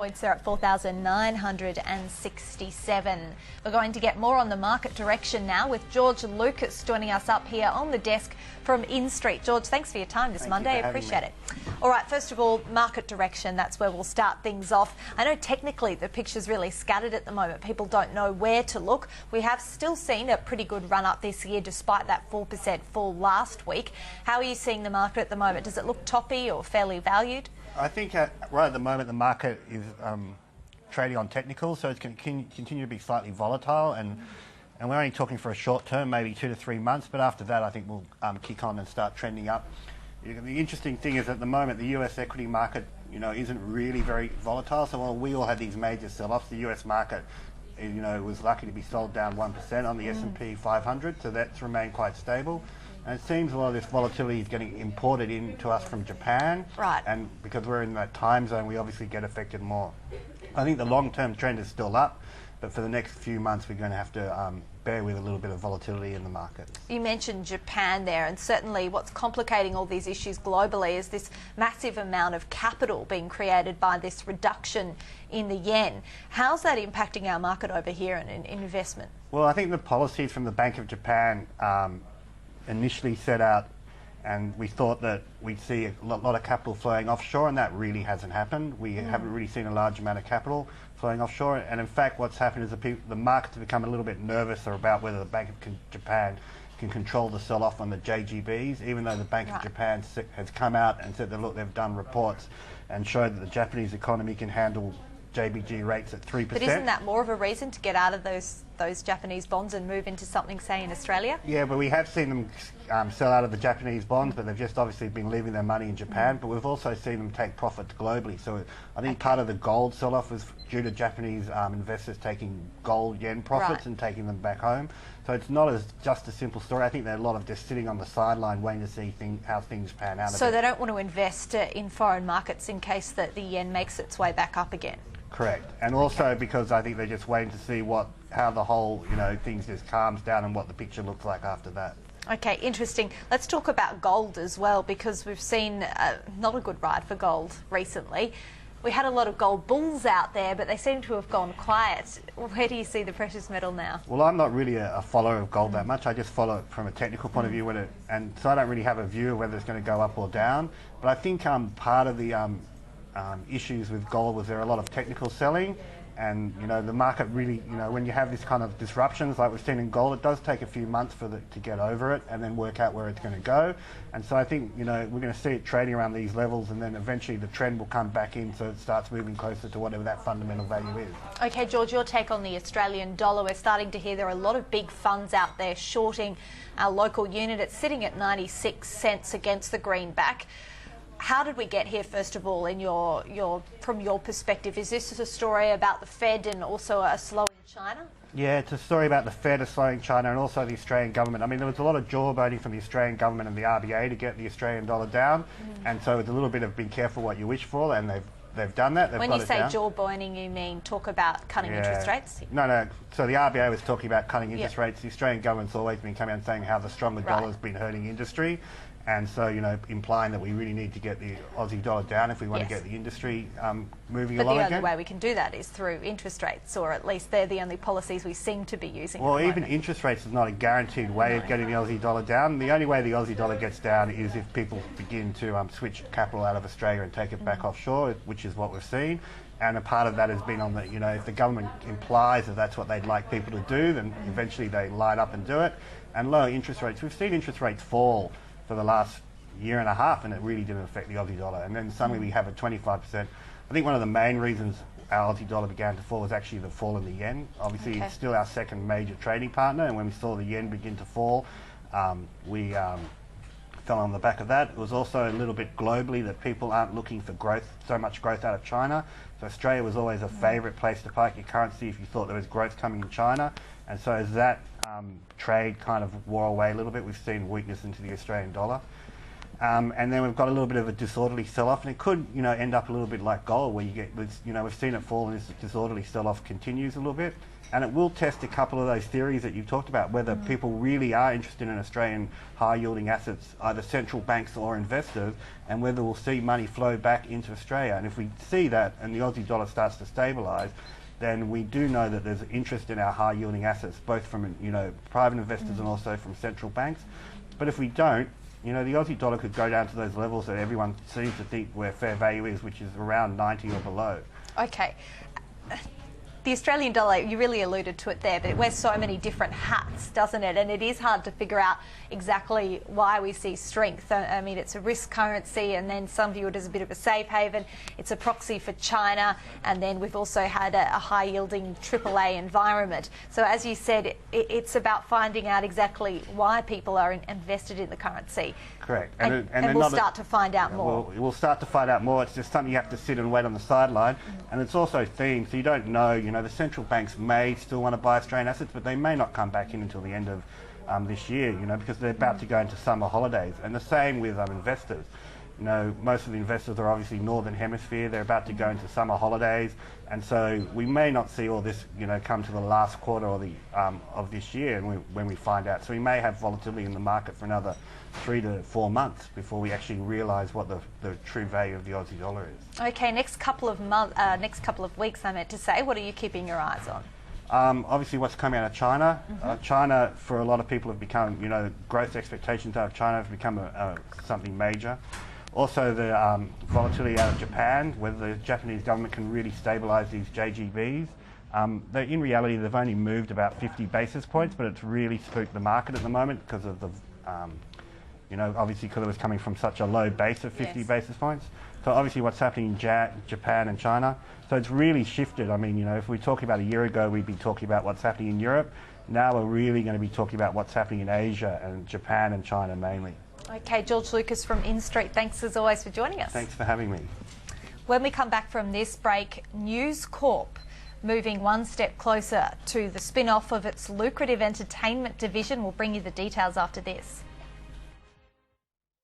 Points there at 4,967. We're going to get more on the market direction now with George Lucas joining us up here on the desk from Instreet. George, thanks for your time this Monday. I appreciate it. All right, first of all, market direction. That's where we'll start things off. I know technically the picture's really scattered at the moment. People don't know where to look. We have still seen a pretty good run up this year despite that 4% fall last week. How are you seeing the market at the moment? Does it look toppy or fairly valued? I think right at the moment the market is trading on technicals, so it's going to continue to be slightly volatile, and we're only talking for a short term, maybe 2 to 3 months, but after that I think we'll kick on and start trending up. The interesting thing is at the moment the US equity market isn't really very volatile, so while we all had these major sell-offs, the US market was lucky to be sold down 1% on the S&P 500, so that's remained quite stable. And it seems a lot of this volatility is getting imported into us from Japan. Right. And because we're in that time zone, we obviously get affected more. I think the long-term trend is still up, but for the next few months we're going to have to bear with a little bit of volatility in the market. You mentioned Japan there, and certainly what's complicating all these issues globally is this massive amount of capital being created by this reduction in the yen. How's that impacting our market over here and in investment? Well, I think the policies from the Bank of Japan initially set out, and we thought that we'd see a lot of capital flowing offshore, and that really hasn't happened. We haven't really seen a large amount of capital flowing offshore, and in fact what's happened is the markets have become a little bit nervous about whether the Bank of Japan can control the sell-off on the JGBs, even though the Bank of Japan has come out and said that, look, they've done reports and showed that the Japanese economy can handle JBG rates at 3%. But isn't that more of a reason to get out of those Japanese bonds and move into something, say, in Australia? Yeah, but we have seen them sell out of the Japanese bonds, but they've just obviously been leaving their money in Japan. But we've also seen them take profits globally. So I think part of the gold sell-off was due to Japanese investors taking gold yen profits and taking them back home. So it's not just a simple story. I think there are a lot of just sitting on the sideline waiting to see how things pan out. So they don't want to invest in foreign markets in case that the yen makes its way back up again? Correct, and also because I think they're just waiting to see how the whole things just calms down and what the picture looks like after that. Okay, interesting. Let's talk about gold as well, because we've seen not a good ride for gold recently. We had a lot of gold bulls out there, but they seem to have gone quiet. Where do you see the precious metal now? Well, I'm not really a follower of gold that much. I just follow it from a technical point of view, and so I don't really have a view of whether it's going to go up or down. But I think part of the issues with gold was there a lot of technical selling, and the market really, when you have this kind of disruptions like we've seen in gold, it does take a few months to get over it and then work out where it's going to go. And so I think we're going to see it trading around these levels, and then eventually the trend will come back in, so it starts moving closer to whatever that fundamental value is. Okay, George, your take on the Australian dollar. We're starting to hear there are a lot of big funds out there shorting our local unit. It's sitting at 96 cents against the greenback. How did we get here, first of all, from your perspective? Is this a story about the Fed and also a slowing China? Yeah, it's a story about the Fed, a slowing China, and also the Australian government. I mean, there was a lot of jawboning from the Australian government and the RBA to get the Australian dollar down, and so it's a little bit of be careful what you wish for, and they've done that. When you say jawboning, you mean talk about cutting interest rates? No. So the RBA was talking about cutting interest rates. The Australian government's always been coming out and saying how the stronger dollar has been hurting industry. And so, implying that we really need to get the Aussie dollar down if we want to get the industry moving along again. But the only way we can do that is through interest rates, or at least they're the only policies we seem to be using. Well, even interest rates is not a guaranteed way of getting the Aussie dollar down. The only way the Aussie dollar gets down is if people begin to switch capital out of Australia and take it back offshore, which is what we've seen. And a part of that has been on the, if the government implies that that's what they'd like people to do, then eventually they light up and do it. And lower interest rates, we've seen interest rates fall for the last year and a half, and it really didn't affect the Aussie dollar. And then suddenly we have a 25%. I think one of the main reasons our Aussie dollar began to fall was actually the fall in the yen. Obviously, it's still our second major trading partner, and when we saw the yen begin to fall, we fell on the back of that. It was also a little bit globally that people aren't looking for growth, so much growth out of China. So Australia was always a favourite place to park your currency if you thought there was growth coming in China. And so as that trade kind of wore away a little bit, we've seen weakness into the Australian dollar. And then we've got a little bit of a disorderly sell-off, and it could, end up a little bit like gold, where you get, we've seen it fall, and this disorderly sell-off continues a little bit, and it will test a couple of those theories that you've talked about, whether people really are interested in Australian high-yielding assets, either central banks or investors, and whether we'll see money flow back into Australia. And if we see that, and the Aussie dollar starts to stabilise, then we do know that there's interest in our high-yielding assets, both from private investors and also from central banks. But if we don't, the Aussie dollar could go down to those levels that everyone seems to think where fair value is, which is around 90 or below. Okay. The Australian dollar, you really alluded to it there, but it wears so many different hats, doesn't it? And it is hard to figure out exactly why we see strength. I mean, it's a risk currency, and then some view it as a bit of a safe haven. It's a proxy for China, and then we've also had a high-yielding AAA environment. So as you said, it's about finding out exactly why people are invested in the currency. Correct. And we'll start to find out more. We'll start to find out more. It's just something you have to sit and wait on the sideline. And it's also themed, so you don't know, the central banks may still want to buy Australian assets, but they may not come back in until the end of this year, because they're about to go into summer holidays. And the same with investors. Most of the investors are obviously Northern Hemisphere. They're about to go into summer holidays. And so we may not see all this, come to the last quarter or of this year when we find out. So we may have volatility in the market for another 3 to 4 months before we actually realise what the true value of the Aussie dollar is. Okay, next couple of weeks, I meant to say, what are you keeping your eyes on? Obviously what's coming out of China. China, for a lot of people, have become, growth expectations out of China have become something major. Also the volatility out of Japan, whether the Japanese government can really stabilise these JGBs. In reality, they've only moved about 50 basis points, but it's really spooked the market at the moment because of the, obviously because it was coming from such a low base of 50 basis points. So obviously what's happening in Japan and China. So it's really shifted. I mean, if we were talking about a year ago, we'd be talking about what's happening in Europe. Now we're really going to be talking about what's happening in Asia and Japan and China mainly. Okay, George Lucas from Instreet, thanks as always for joining us. Thanks for having me. When we come back from this break, News Corp moving one step closer to the spin-off of its lucrative entertainment division. We'll bring you the details after this.